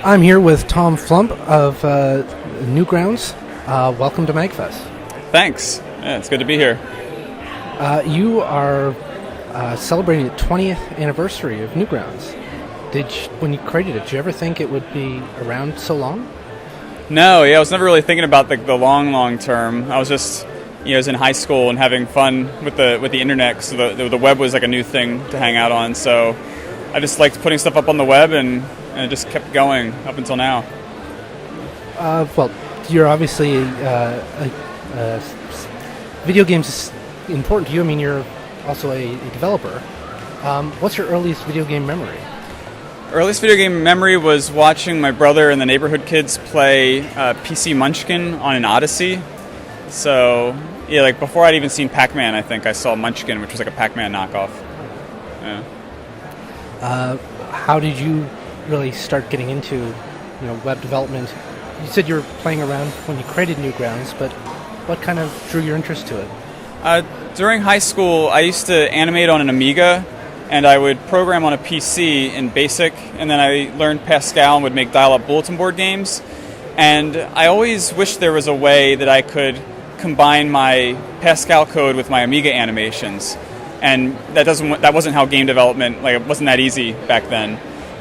I'm here with Tom Flup of Newgrounds. Welcome to MAGFest. Thanks. Yeah, it's good to be here. You are celebrating the 20th anniversary of Newgrounds. When you created it, did you ever think it would be around so long? No, I was never really thinking about the long term. I was just, I was in high school and having fun with the internet, because the web was like a new thing to hang out on. So I just liked putting stuff up on the web, and it just kept going up until now. Well, you're obviously video games is important to you. I mean, you're also a developer. What's your earliest video game memory? Earliest video game memory was watching my brother and the neighborhood kids play PC Munchkin on an Odyssey. So, yeah, like before I'd even seen Pac-Man, I think I saw Munchkin, which was like a Pac-Man knockoff. Yeah. How did you really start getting into, web development? You said you were playing around when you created Newgrounds, but what kind of drew your interest to it? During high school, I used to animate on an Amiga, and I would program on a PC in BASIC, and then I learned Pascal and would make dial-up bulletin board games. And I always wished there was a way that I could combine my Pascal code with my Amiga animations. And that wasn't how game development, it wasn't that easy back then.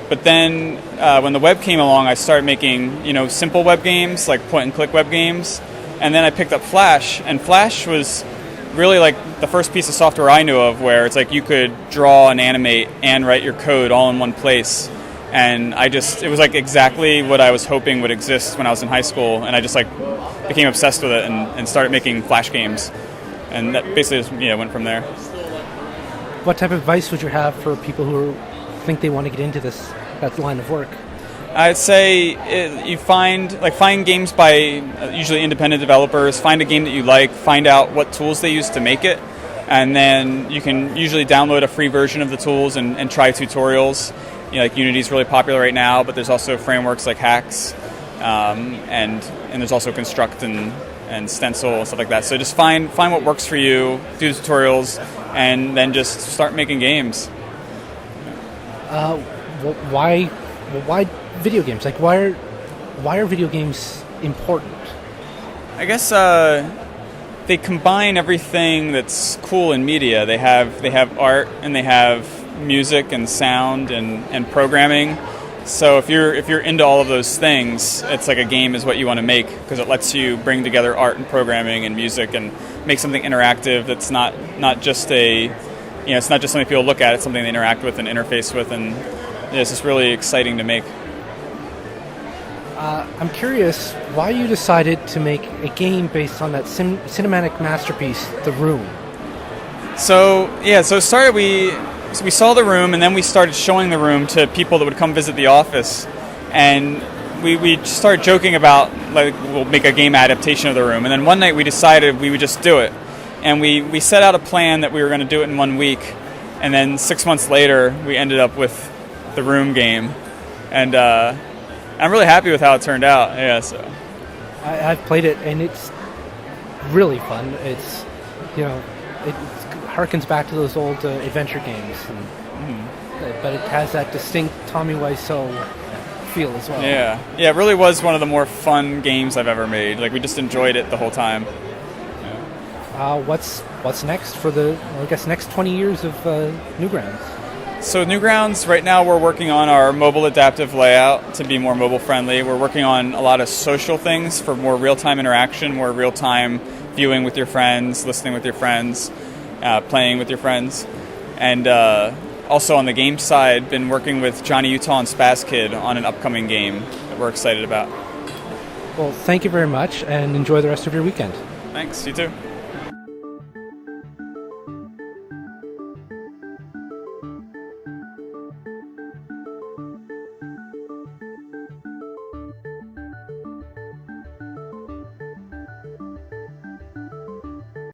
But then when the web came along, I started making, simple web games, like point-and-click web games. And then I picked up Flash, and Flash was really like the first piece of software I knew of where it's like you could draw and animate and write your code all in one place. And it was like exactly what I was hoping would exist when I was in high school, and I just became obsessed with it and started making Flash games. And that basically just, went from there. What type of advice would you have for people who think they want to get into that line of work? I'd say you find games by usually independent developers. Find a game that you like, find out what tools they use to make it, and then you can usually download a free version of the tools and try tutorials. Like Unity's really popular right now, but there's also frameworks like Hacks, and there's also Construct and Stencil and stuff like that. So just find what works for you, do the tutorials, and then just start making games. Why video games? Why are video games important? I guess they combine everything that's cool in media. They have art, and they have music and sound and programming. So if you're into all of those things, it's like a game is what you want to make, because it lets you bring together art and programming and music and make something interactive that's not just it's not just something people look at. It's something they interact with and interface with, and it's just really exciting to make. I'm curious why you decided to make a game based on that cinematic masterpiece, The Room. So it started, we saw The Room, and then we started showing The Room to people that would come visit the office. And we started joking about, we'll make a game adaptation of The Room. And then one night we decided we would just do it. And we set out a plan that we were going to do it in 1 week. And then 6 months later, we ended up with The Room game. And I'm really happy with how it turned out. Yeah, so I've played it, and it's really fun. It's it harkens back to those old adventure games, but it has that distinct Tommy Wiseau feel as well. Yeah, it really was one of the more fun games I've ever made. We just enjoyed it the whole time. Yeah. What's next for next 20 years of Newgrounds? So Newgrounds, right now we're working on our mobile adaptive layout to be more mobile friendly. We're working on a lot of social things for more real-time interaction, more real-time viewing with your friends, listening with your friends, playing with your friends. And also on the game side, been working with Johnny Utah and Spaz Kid on an upcoming game that we're excited about. Well, thank you very much, and enjoy the rest of your weekend. Thanks, you too.